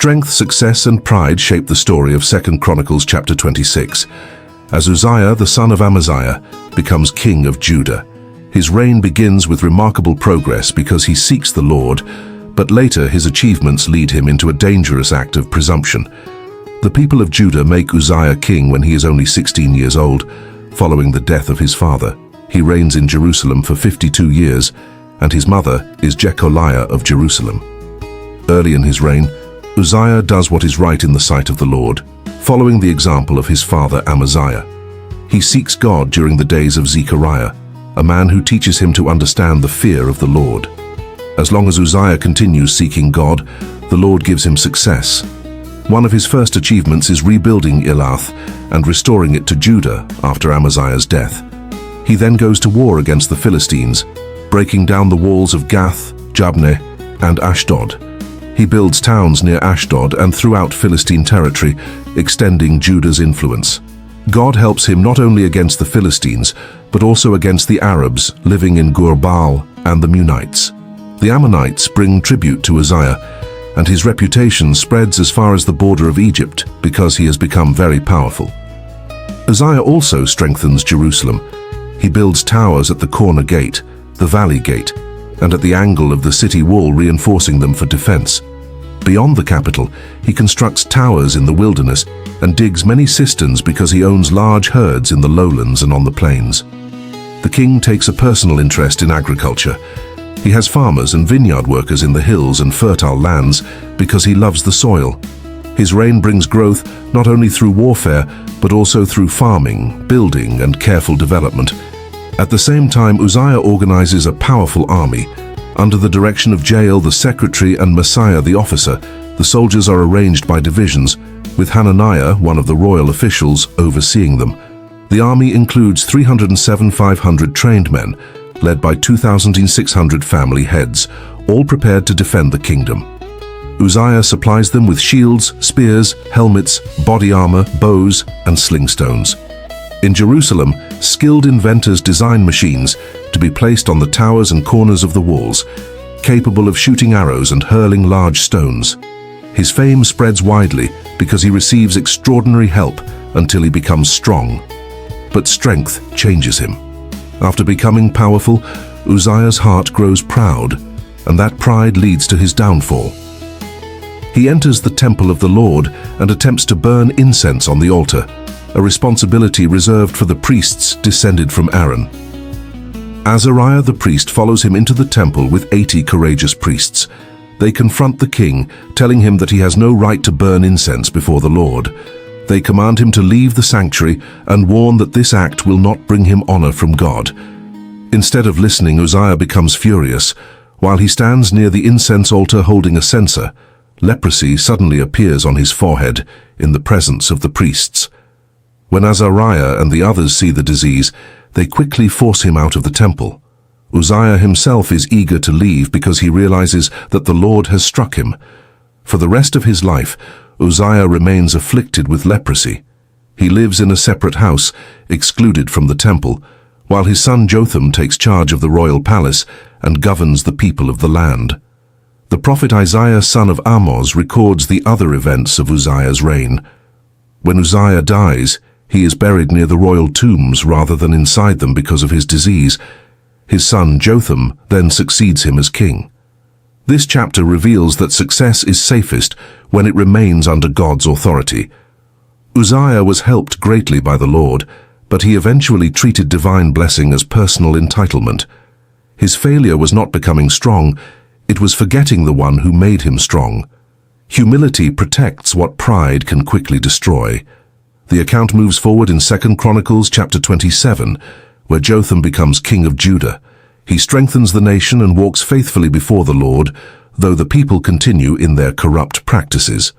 Strength, success, and pride shape the story of 2 Chronicles chapter 26, as Uzziah, the son of Amaziah, becomes king of Judah. His reign begins with remarkable progress because he seeks the Lord, but later his achievements lead him into a dangerous act of presumption. The people of Judah make Uzziah king when he is only 16 years old, following the death of his father. He reigns in Jerusalem for 52 years, and his mother is Jecoliah of Jerusalem. Early in his reign, Uzziah does what is right in the sight of the Lord, following the example of his father Amaziah. He seeks God during the days of Zechariah, a man who teaches him to understand the fear of the Lord. As long as Uzziah continues seeking God, the Lord gives him success. One of his first achievements is rebuilding Elath and restoring it to Judah after Amaziah's death. He then goes to war against the Philistines, breaking down the walls of Gath, Jabneh, and Ashdod. He builds towns near Ashdod and throughout Philistine territory, extending Judah's influence. God helps him not only against the Philistines, but also against the Arabs living in Gur-Baal and the Munites. The Ammonites bring tribute to Uzziah, and his reputation spreads as far as the border of Egypt because he has become very powerful. Uzziah also strengthens Jerusalem. He builds towers at the corner gate, the valley gate, and at the angle of the city wall, reinforcing them for defense. Beyond the capital, he constructs towers in the wilderness and digs many cisterns because he owns large herds in the lowlands and on the plains. The king takes a personal interest in agriculture. He has farmers and vineyard workers in the hills and fertile lands because he loves the soil. His reign brings growth not only through warfare, but also through farming, building, and careful development. At the same time, Uzziah organizes a powerful army. Under the direction of Jael the secretary and Messiah the officer, the soldiers are arranged by divisions, with Hananiah, one of the royal officials, overseeing them. The army includes 307,500 trained men, led by 2,600 family heads, all prepared to defend the kingdom. Uzziah supplies them with shields, spears, helmets, body armor, bows, and sling stones. In Jerusalem, skilled inventors design machines to be placed on the towers and corners of the walls, capable of shooting arrows and hurling large stones. His fame spreads widely because he receives extraordinary help until he becomes strong. But strength changes him. After becoming powerful, Uzziah's heart grows proud, and that pride leads to his downfall. He enters the temple of the Lord and attempts to burn incense on the altar, a responsibility reserved for the priests descended from Aaron. Azariah the priest follows him into the temple with 80 courageous priests. They confront the king, telling him that he has no right to burn incense before the Lord. They command him to leave the sanctuary and warn that this act will not bring him honor from God. Instead of listening, Uzziah becomes furious. While he stands near the incense altar holding a censer, leprosy suddenly appears on his forehead in the presence of the priests. When Azariah and the others see the disease, they quickly force him out of the temple. Uzziah himself is eager to leave because he realizes that the Lord has struck him. For the rest of his life, Uzziah remains afflicted with leprosy. He lives in a separate house, excluded from the temple, while his son Jotham takes charge of the royal palace and governs the people of the land. The prophet Isaiah, son of Amoz, records the other events of Uzziah's reign. When Uzziah dies, he is buried near the royal tombs rather than inside them because of his disease. His son Jotham then succeeds him as king. This chapter reveals that success is safest when it remains under God's authority. Uzziah was helped greatly by the Lord, but he eventually treated divine blessing as personal entitlement. His failure was not becoming strong, it was forgetting the one who made him strong. Humility protects what pride can quickly destroy. The account moves forward in 2 Chronicles chapter 27, where Jotham becomes king of Judah. He strengthens the nation and walks faithfully before the Lord, though the people continue in their corrupt practices.